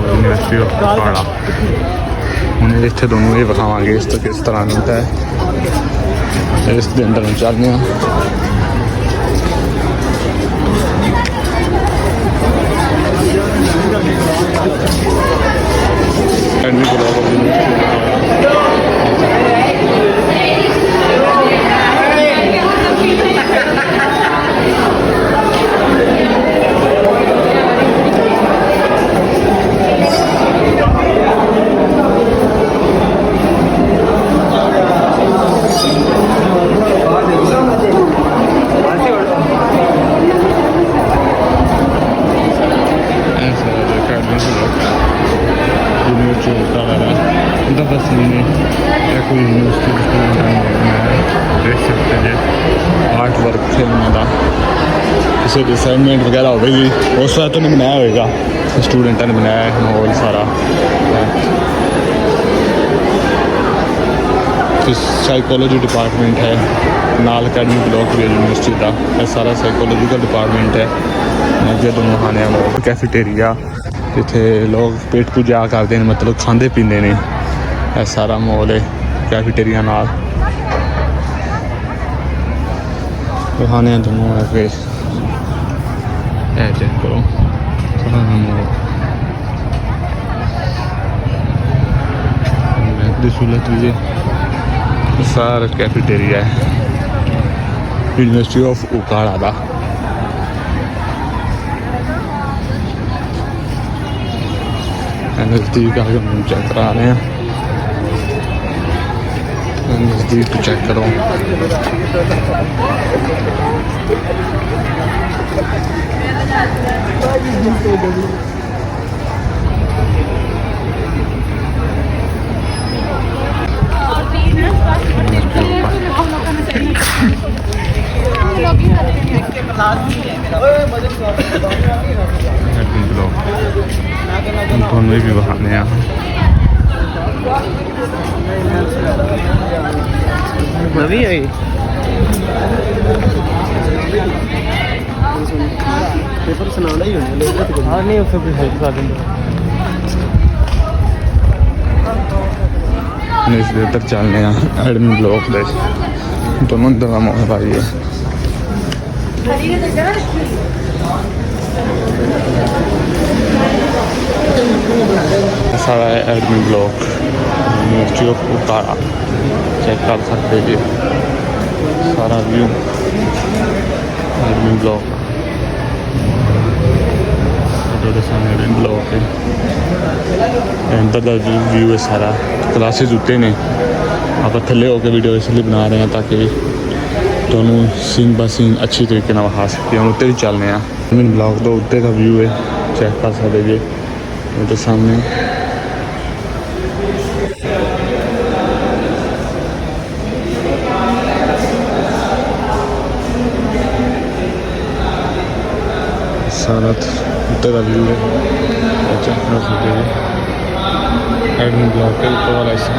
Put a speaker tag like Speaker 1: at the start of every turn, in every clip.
Speaker 1: University of उकाड़ा हूँ इतने दोनों ये विखावे इस तो किस तरह मिलता है इस अंदर चलने आर्ट वर्क थे उन्होंने किसी असाइनमेंट वगैरह होगी उस वक्त उन्हें बनाया होगा स्टूडेंटा ने बनाया माहौल सारा साइकोलॉजी डिपार्टमेंट है नाल अकैडमी ब्लॉक भी यूनिवर्सिटी का यह सारा साइकोलॉजिकल डिपार्टमेंट है अगे दोनों खाने कैफेटेरिया जिथे लोग पेट पूजा करते हैं मतलब खाते पीते हैं यह सारा माहौल है कैफेटेरिया नाल खाने दोनों है फिर चेक करो सहूलत भी है सारा कैफेटेरिया है यूनिवर्सिटी ऑफ उकाड़ा का नज़दीक आके हम चेक करा रहे हैं नज़दीक चेक करो दोनों भी बहाने हैं
Speaker 2: नवी आई पेपर सुनाना ही होने हाँ नहीं उससे भी हेल्प कर देंगे
Speaker 1: इधर चलने एडमिन ब्लॉक दे दोनों दवा मोह भाई है सारा एडमिन ब्लॉक यूनिवर्सिटी ऑफ उकाड़ा चेक कर सकते जी सारा व्यू एडमिन ब्लॉक सामने एडमिन ब्लॉक है अंदर का व्यू है सारा क्लासेस उत्ते ने आप थले होकर वीडियो इसलिए बना रहे हैं ताकि दोनों सीन बाय सीन अच्छी तरीके ना विखा सके हम उत्ते भी चलने एडमिन ब्लॉक तो उत्ते का व्यू है चेक कर सकते जी तो सामने सारा उत्ते का व्यू है चेक कर सकते हैं एडमिन ब्लॉक के ऊपर वाला हिस्सा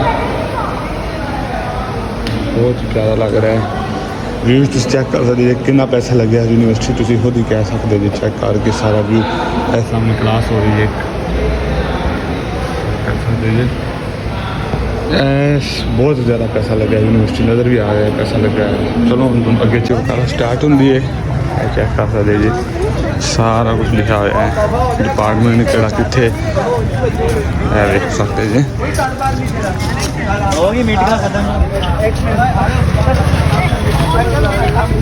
Speaker 1: बहुत प्यारा लग रहा है व्यूज तुम चेक कर सकते हैं कितना पैसा लगे यूनिवर्सिटी तुम खुद ही कह सकते जी चेक करके सारा व्यू सामने क्लास हो रही है बहुत ज़्यादा पैसा लगा यूनिवर्सिटी नज़र भी आ रहा है पैसा लगा है चलो अगे चौकारा स्टार्ट होंगी है चेक कर सकते जी सारा कुछ लिखा हुआ है डिपार्टमेंट केड़ा कितने देख सकते जी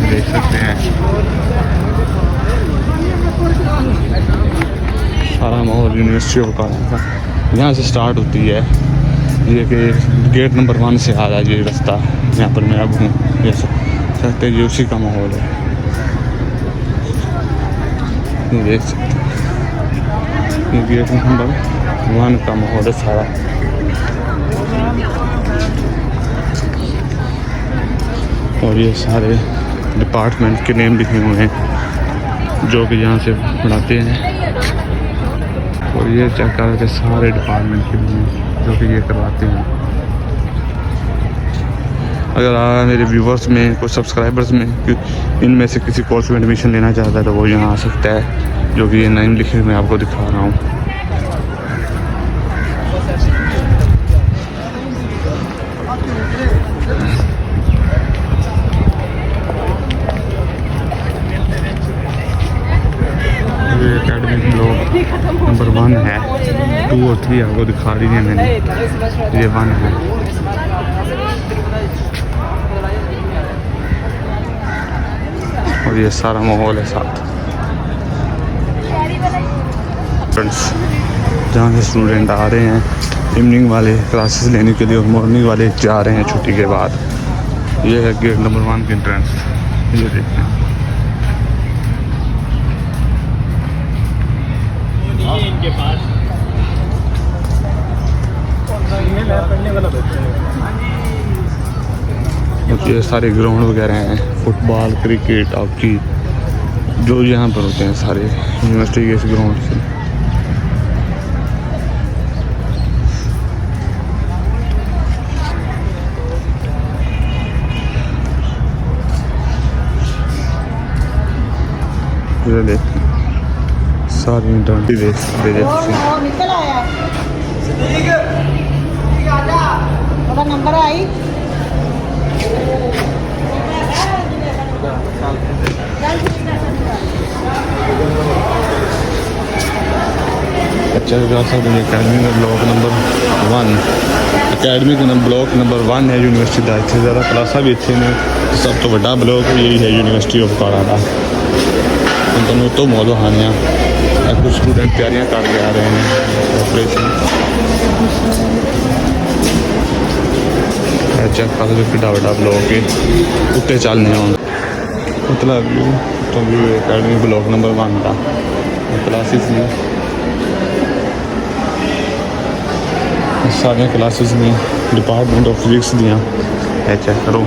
Speaker 1: देख सकते हैं सारा माहौल यूनिवर्सिटी का यहाँ से स्टार्ट होती है ये कि गेट नंबर 1 से आ रहा है ये रास्ता यहाँ पर मैं अब हूँ ये सकते ये उसी का माहौल है ये देख सकते ये गेट नंबर 1 का माहौल है सारा और ये सारे डिपार्टमेंट के नेम लिखे हुए हैं जो कि यहाँ से पढ़ाते हैं और ये चेक कर रहे थे सारे डिपार्टमेंट के जो कि ये करवाते हैं अगर मेरे व्यूवर्स में कुछ सब्सक्राइबर्स में इनमें से किसी कोर्स में एडमिशन लेना चाहता है तो वो यहाँ आ सकता है, जो कि ये नेम लिखे मैं आपको दिखा रहा हूँ। ये एकेडमिक ब्लॉक नंबर 1 है, 2 और 3 आपको दिखा दी है मैंने, ये 1 है। और ये सारा माहौल है साथ। फ्रेंड्स, जहाँ से स्टूडेंट आ रहे हैं इवनिंग वाले क्लासेस लेने के लिए और मॉर्निंग वाले जा रहे हैं छुट्टी के बाद। ये है गेट नंबर 1 की एंट्रेंस, ये देखते हैं।
Speaker 2: इनके पास पढ़ने वाला बच्चा है।
Speaker 1: ये सारे ग्राउंड वगैरह हैं, फुटबॉल क्रिकेट हॉकी जो यहाँ पर होते हैं सारे यूनिवर्सिटी के इस ग्राउंड से। ये देखते हैं सारी इंटरनेट दे
Speaker 3: निकल आया ਉਹਦਾ ਨੰਬਰ ਆਈ
Speaker 1: अच्छा जा सकते हैं। अकेडमी का ब्लॉक नंबर 1, अकेडमी का ब्लॉक नंबर 1 है यूनिवर्सिटी का। इतने ज़्यादा क्लासा भी इतने ने, सब तो बड़ा ब्लॉक यही है यूनिवर्सिटी ऑफ काड़ा का। तुम तो मौलो हानिया कुछ स्टूडेंट तैयारियां करके आ रहे हैं ऑपरेशन। चेक कर लो कि बड़ा ब्लॉक है, उत्ते चलने हम मतलब तो भी अकेडमी ब्लॉक नंबर 1 का क्लासेस ने सारिया क्लासेस ने डिपार्टमेंट ऑफ फिजिक्स दियाँ। चेक करो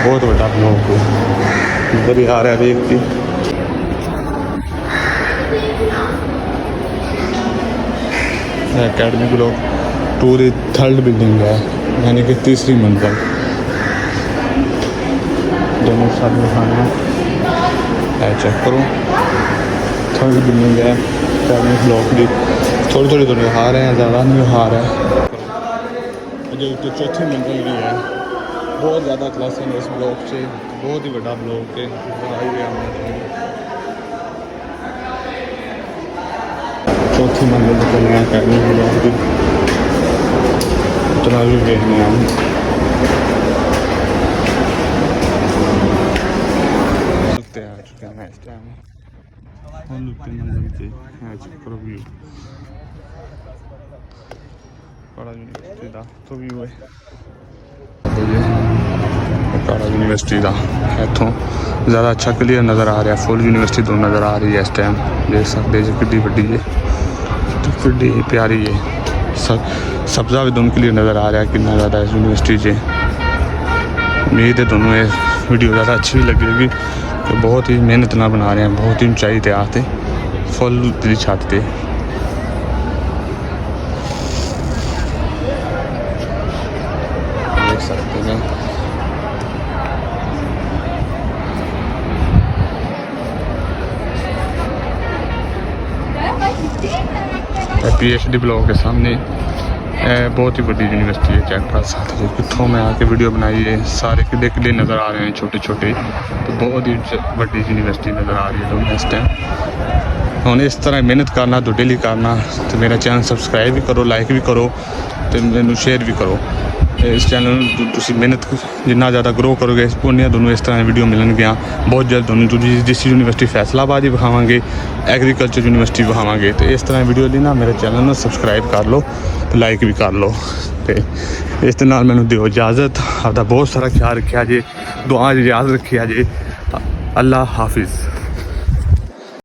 Speaker 1: बहुत बड़ा ब्लॉक है, इधर ही आ रहा है व्यक्ति। अकेडमी ब्लॉक पूरी 3rd बिल्डिंग है, यानी कि 3री मंजिल। दोनों साथ दिखाना है, चेक करो 3rd बिल्डिंग है अकेडमी ब्लॉक की। थोड़ी थोड़ी तो आ रहे हैं, ज़्यादा नहीं आ रहा है। जो तो 4थी मंजिल भी है, बहुत ज़्यादा क्लासें हैं इस ब्लॉक से, बहुत ही बड़ा ब्लॉक है। चौथी मंजिल पर चल रहे हैं अकेडमी ब्लॉक की, उतना भी देखने हम आ चुके हैं इस टाइम। मंजिल के करो व्यू बड़ा यूनिवर्सिटी का तो व्यू है काड़ा यूनिवर्सिटी का। इतों ज़्यादा अच्छा क्लीयर नज़र आ रहा, फुल यूनिवर्सिटी तो नज़र आ रही है इस टाइम। देख सकते जी कि वड्डी है तो कि प्यारी है, सब्जा भी दोनों क्लीयर नज़र आ रहा है कितना ज़्यादा इस यूनिवर्सिटी से। उम्मीद है दोनों ये वीडियो ज़्यादा अच्छी भी लगेगी। तो बहुत ही मेहनत ना बना रहे हैं, बहुत ही ऊंचाई पे आते फुल दी छत पे। देख सकते हैं PhD ब्लॉक के सामने बहुत ही बड़ी यूनिवर्सिटी है। चेक कर सकते हैं कितों मैं आके वीडियो बनाई है, सारे किले किले नज़र आ रहे हैं छोटे छोटे। तो बहुत ही बड़ी यूनिवर्सिटी नज़र आ रही है दोनों इस टाइम। हम इस तरह मेहनत करना तो डेली करना। तो मेरा चैनल सब्सक्राइब भी करो, लाइक भी करो, तो मैंने शेयर भी करो। इस चैनल तुम मेहनत जिन्ना ज़्यादा ग्रो करोगे उन्नियां दोनों इस तरह वीडियो मिलनगियां बहुत जल्द। दोनों जिस यूनिवर्सिटी फैसलाबाद ही विखावांगे, एग्रीकल्चर यूनिवर्सिटी विखावांगे। तो इस तरह वीडियो ਲਈ ना मेरे चैनल में सब्सक्राइब कर लो, तो लाइक भी कर लो। तो इस नाल मैनूं दिओ इजाज़त। आपका बहुत सारा ख्याल रखिया जे, दुआ याद रखिया जे। अल्लाह हाफिज़।